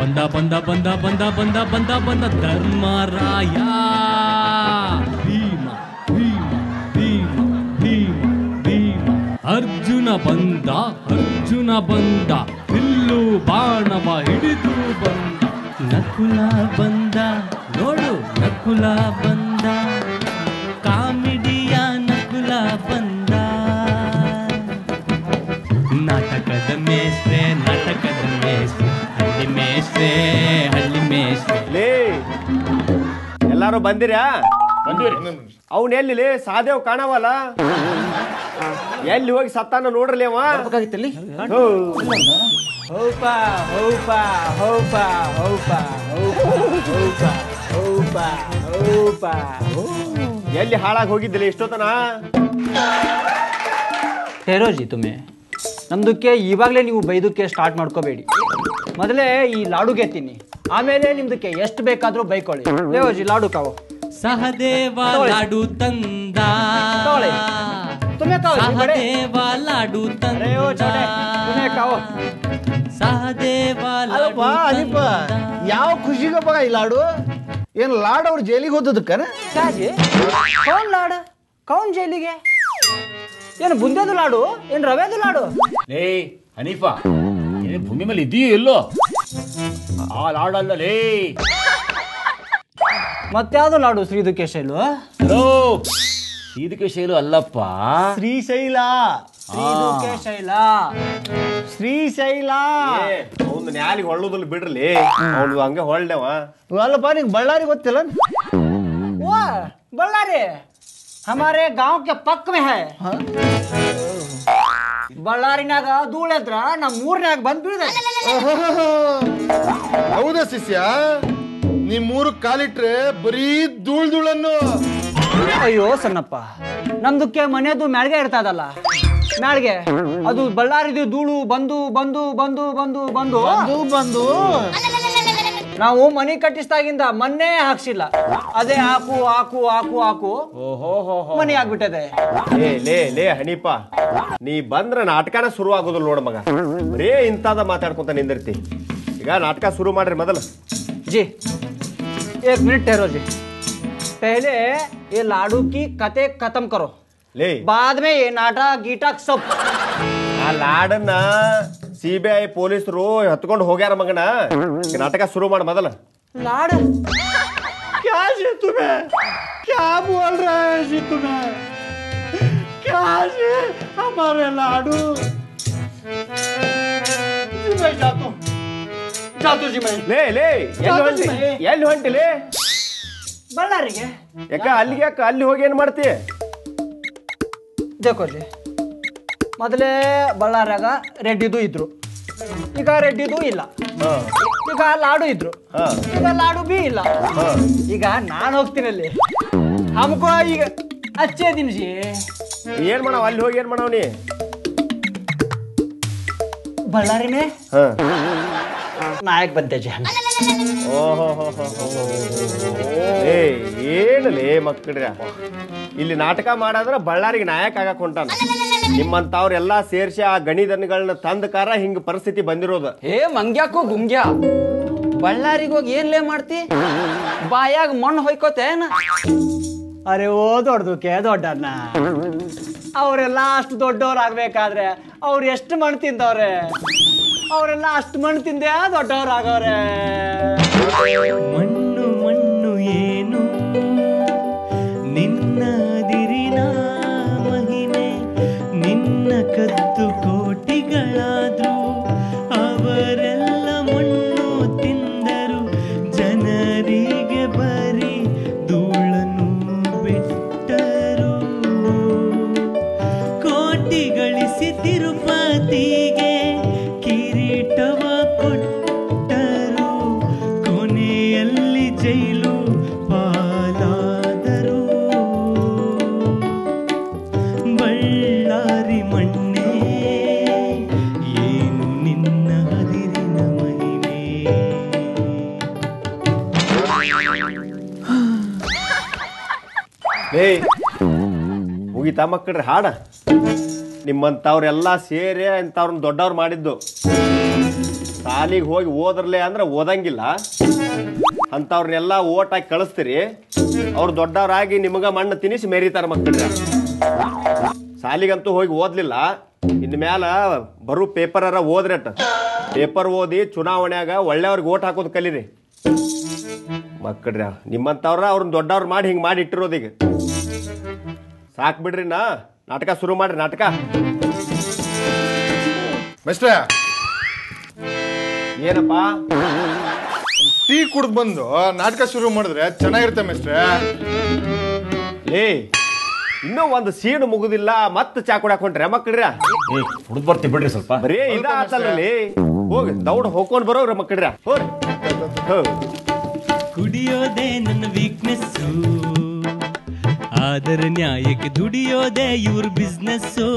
ಬಂದ ಬಂದ ಬಂದ ಬಂದ ಬಂದ ಬಂದ ಬಂದ ಧರ್ಮರಾಯ. ಭೀಮ ಭೀಮ ಭೀಮ ಭೀಮ ಭೀಮ. ಅರ್ಜುನ ಬಂದ ಅರ್ಜುನ ಬಂದ, ಬಿಲ್ಲು ಬಾಣವ ಹಿಡಿದು ಬಂದ. ನಕುಲ ಬಂದ ನೋಡು ನಕುಲ ಬಂದ, ಕಾಮಿಡಿಯ ನಕುಲ ಬಂದ. ನಾಟಕದ ಮೇಸ್ಟ್ರೆ ನಾಟಕದ ಮೇಸ್ಟ್ರೆ, ಹಳ್ಳಿ ಮೇಸ್ಟ್ರೆ ಹಳ್ಳಿ ಮೇಸ್ಟ್ರೆ. ಲೇ ಎಲ್ಲಾರು ಬಂದಿರ್ಯಾ? ಅವನ್ ಎಲ್ಲಿ ಸಾದೇವ್ ಕಾಣವಲ್ಲ, ಎಲ್ಲಿ ಹೋಗಿ ಸತ್ತಾನ ನೋಡ್ರಲಿ ಅವ. ಎಲ್ಲಿ ಹಾಳಾಗಿ ಹೋಗಿದ್ದಿಲ್ಲ ಇಷ್ಟೊತ್ತನ? ಟೆರೋಜಿ ತುಮೆ ನಮ್ದಕ್ಕೆ ಇವಾಗಲೇ ನೀವು ಬೈದಕ್ಕೆ ಸ್ಟಾರ್ಟ್ ಮಾಡ್ಕೋಬೇಡಿ. ಮೊದಲೇ ಈ ಲಾಡು ಗೆತ್ತೀನಿ, ಆಮೇಲೆ ನಿಮ್ದಕ್ಕೆ ಎಷ್ಟು ಬೇಕಾದ್ರೂ ಬೈಕೊಳ್ಳಿ. ಟೆರೋಜಿ ಲಾಡು ಕಾವು. ಸಹದೇವ ಲಾಡು ತಂದ, ಸಹದೇವ ಲಾಡು ತಂದ, ಸಹದೇವ ಯಾವ ಖುಷಿಗಪ್ಪ ಈ ಲಾಡು? ಏನ್ ಲಾಡ್ ಅವ್ರು ಜೈಲಿಗೆ ಹೋದದಕ್ಕನ? ಕೌನ್ ಲಾಡ ಕೌನ್ ಜೈಲಿಗೆ? ಏನು ಬುಂದೇದು ಲಾಡು ಏನ್ ರವೆದು ಲಾಡು? ಲೇ ಹನೀಫಾ, ಭೂಮಿ ಮೇಲೆ ಇದೆಯೋ ಇಲ್ಲೋ? ಆ ಲಾಡಲ್ಲ ಲೇ. ಮತ್ಯಾವ್ದು ಲಾಡು? ಶ್ರೀದುಕೆ ಶೈಲು? ಶ್ರೀದುಕೆ ಶೈಲು ಅಲ್ಲಪ್ಪ, ಶ್ರೀಶೈಲ. ಶ್ರೀದುಕೆ ಶೈಲ, ಶ್ರೀಶೈಲ. ಅವ್ನು ನ್ಯಾಲಿಗೆ ಹೊಳ್ಳೋದಿಲ್ಲ ಬಿಡ್ರಲಿ, ಅವ್ನು ಹಂಗೆ ಹೊಳ್ಳೆವ. ಅಲ್ಲಪ್ಪ ನಿಂಗೆ ಬಳ್ಳಾರಿ ಗೊತ್ತಿಲ್ಲ? वो बल्लारी हमारे गांव के पಕ್ಕ में है. ಬಳ್ಳಾರಿನಾಗ ಧೂಳೆದ್ರ ನಮ್ಮ ಊರ್ನಾಗ ಬಂದ್ ಬೀಳ್ದೆ. ಹೌದಾ ಶಿಷ್ಯ? ನಿಮ್ಮೂರು ಕಾಲಿಟ್ರೆ ಬರೀ ಧೂಳನ್ನು. ಅಯ್ಯೋ ಸಣ್ಣಪ್ಪ, ನಮ್ದಕ್ಕೆ ಮನೆದು ಮ್ಯಾಳ್ಗೆ ಇರ್ತದಲ್ಲ, ಮ್ಯಾಳ್ಗೆ ಅದು ಬಳ್ಳಾರಿದು ಧೂಳು ಬಂದು ಬಂದು ಬಂದು ಬಂದು ಬಂದು ಬಂದು ನಾವು ಮನಿ ಕಟ್ಟಿಸ್ದಾಗಿಂದ ಮನ್ನೇ ಹಾಕ್ಸಿಲ್ಲ. ಅದೇ ಹಾಕು ಹಾಕು ಹಾಕು ಹಾಕು ಮನಿ ಆಗ್ಬಿಟ್ಟದೆ. ಲೇ ಲೇ ಲೇ ಹನೀಪ, ನೀ ಬಂದ್ರ ನಾಟಕನ ಶುರು ಆಗೋದಿಲ್ಲ ನೋಡ ಮಗ. ಬರೇ ಇಂತಾದ ಮಾತಾಡ್ಕೊಂತ ನಿಂದಿರ್ತಿ. ಈಗ ನಾಟಕ ಶುರು ಮಾಡ್ರಿ ಮೊದಲು. जी एक मिनट ठहरो जी, पहले ये लाडू की कते खत्म करो, ಲೇ बाद में ये नाटक गीटक सब. ಆ ಲಾಡನ್ನ CBI ಪೊಲೀಸರು ಹತ್ಕೊಂಡು ಹೋಗ್ಯಾರ ಮಗನ. ನಾಟಕ ಶುರು ಮಾಡ ಮೊದಲ. लाड क्या जी तुम्हें? क्या बोल रहे हैं जी तुम्हें? क्या जी हमारे लाडू? जी मैं जाता हूँ, जी मैं. ಲೇ ಲೇ ಎಲ್ಲಿ ಹೊಂಟಿಲಿ? ಬಳ್ಳಾರಿಗೆ. ಯಾಕ ಅಲ್ಲಿಗೆ ಯಾಕ ಅಲ್ಲಿ ಹೋಗಿ ಏನ್ ಮಾಡ್ತಿ? देखो जी, ಮೊದಲೇ ಬಳ್ಳಾರ್ಯಾಗ ರೆಡ್ಡಿದು ಇದ್ರು, ಈಗ ರೆಡ್ಡಿದು ಇಲ್ಲ. ಈಗ ಲಾಡು ಇದ್ರು, ಈಗ ಲಾಡು ಬಿ ಇಲ್ಲ. ಈಗ ನಾನು ಹೋಗ್ತೀನಿ ಅಲ್ಲಿ. ಹಮ್ಕೋ ಈಗ ಅಚ್ಚೇ ದಿನ ಜಿ ಏನ್ ಮಾಡಾವ ಅಲ್ಲಿ ಹೋಗಿ ಏನ್ ಮಾಡಾವ ನೀ? ಬಳ್ಳಾರಿ ಮೇ ನಾಯಕ್ ಬಂತೆ ಜಿ. ಏನಲೇ ಮಕ್ಕಳ್ರ, ಇಲ್ಲಿ ನಾಟಕ ಮಾಡಾದ್ರ ಬಳ್ಳಾರಿಗೆ ನಾಯಕ ಆಗಕ್ ಹೊಂಟಾನ. ನಿಮ್ಮಂತವ್ರೆಲ್ಲಾ ಸೇರ್ಸಿ ಆ ಗಣಿದನ್ಗಳನ್ನ ತಂದ ಕಾರ ಹಿಂಗ ಪರಿಸ್ಥಿತಿ ಬಂದಿರೋದು. ಏ ಮಂಗ್ಯಾಕೋ ಗುಂಗ್ಯಾ, ಬಳ್ಳಾರಿಗೆ ಹೋಗಿ ಏನ್ಲೇ ಮಾಡ್ತಿ? ಬಾಯಾಗ ಮಣ್ಣು ಹೊಯ್ಕೋತೇನ? ಅರೆ ಓ ದೊಡ್ಡದಕ್ಕೆ ದೊಡ್ಡಣ್ಣ, ಅವರೆಲ್ಲ ಅಷ್ಟು ದೊಡ್ಡವ್ರು ಆಗ್ಬೇಕಾದ್ರೆ ಅವ್ರು ಎಷ್ಟು ಮಣ್ಣು ತಿಂದವ್ರೆ? ಅವರೆಲ್ಲ ಅಷ್ಟು ಮಣ್ಣು ತಿಂದೇ ದೊಡ್ಡವ್ರು ಆಗವ್ರೆ. ಮಣ್ಣು ಮಣ್ಣು ಏನು ನಿನ್ನ ದಿರಿನ ಮಹಿಮೆ, ನಿನ್ನ ಕದ್ದು ಕೋಟಿಗಳಾದ್ರು ಅವರೆಲ್ಲ ಮಣ್ಣು ತಿಂದರು. ಜನರಿಗೆ ಬರೀ ಧೂಳನ್ನು ಬಿಟ್ಟರು. ಕೋಟಿ ಗಳಿಸಿ ತಿರುಪತಿಗೆ ಕಿರೀಟವ ಕೊಟ್ಟರು. ಕೊನೆಯಲ್ಲಿ ಜೈಲು ಪಾಲಾದರು. ಬಳ್ಳಾರಿ ಮಣ್ಣೆ ಏನು ನಿನ್ನ ಹದಿರಿನ ಮಹಿಮೆ. ಮುಗಿತಾ ಮಕ್ಕಳ್ರಿ ಹಾಡ? ನಿಮ್ಮಂತವ್ರೆಲ್ಲಾ ಸೇರಿ ಅಂತವ್ರನ್ನ ದೊಡ್ಡವ್ರು ಮಾಡಿದ್ದು. ಸಾಲಿಗೆ ಹೋಗಿ ಓದ್ರಲೆ ಅಂದ್ರೆ ಓದಂಗಿಲ್ಲ ಅಂಥವ್ರನ್ನೆಲ್ಲ ಓಟ್ ಹಾಕಿ ಕಳಿಸ್ತೀರಿ. ಅವ್ರು ದೊಡ್ಡವರಾಗಿ ನಿಮಗ ಮಣ್ಣು ತಿನ್ನಿಸಿ ಮೆರೀತಾರ ಮಕ್ಕಳ್ರಿ. ಸಾಲಿಗಂತೂ ಹೋಗಿ ಓದ್ಲಿಲ್ಲ, ಇನ್ ಮ್ಯಾಲ ಬರೋ ಪೇಪರ್ ಓದ್ರಟ್. ಪೇಪರ್ ಓದಿ ಚುನಾವಣೆಯಾಗ ಒಳ್ಳೆಯವ್ರಿಗೆ ಓಟ್ ಹಾಕೋದು ಕಲೀರಿ ಮಕ್ಕಳ್ರಿ. ನಿಮ್ಮಂತವ್ರ ಅವ್ರನ್ನ ದೊಡ್ಡವ್ರು ಮಾಡಿ ಹಿಂಗೆ ಮಾಡಿ ಇಟ್ಟಿರೋದೀಗ. ಸಾಕ್ ಬಿಡ್ರಿ, ನಾಟಕ ಶುರು ಮಾಡ್ರಿ. ನಾಟಕ ಮಿಸ್ಟ್ರೆ, ಏನಪ್ಪ ಟೀ ಕುಡ್ದು ಬಂದು ನಾಟಕ ಶುರು ಮಾಡಿದ್ರೆ ಚೆನ್ನಾಗಿರುತ್ತೆ ಮಿಸ್ಟ್ರೆ. ಲೇ, ಇನ್ನೂ ಒಂದು ಸೀನು ಮುಗುದಿಲ್ಲ, ಮತ್ತೆ ಚಾ ಕುಡಾಕ್ ಹೊಂಟ್ರಿ ಮಕ್ಕಳ್ರಿ. ಹುಡುಗ ಬರ್ತೀವಿ ಬಿಡ್ರಿ ಸ್ವಲ್ಪ. ಬರೀ ಇದಾತಲ್ಲೇ, ಹೋಗಿ ದೌಡ್ ಹೋಗ್ಕೊಂಡ್ ಬರೋವ್ರ ಮಕ್ಕಳ್ರಿ. ಹೋರಿ ಕುಡಿಯೋದೇ ನನ್ನ ವೀಕ್ನೆಸ್ಸು, ಆದರ ನ್ಯಾಯಕ್ಕೆ ದುಡಿಯೋದೇ ಇವ್ರ ಬಿಸ್ನೆಸ್ಸು.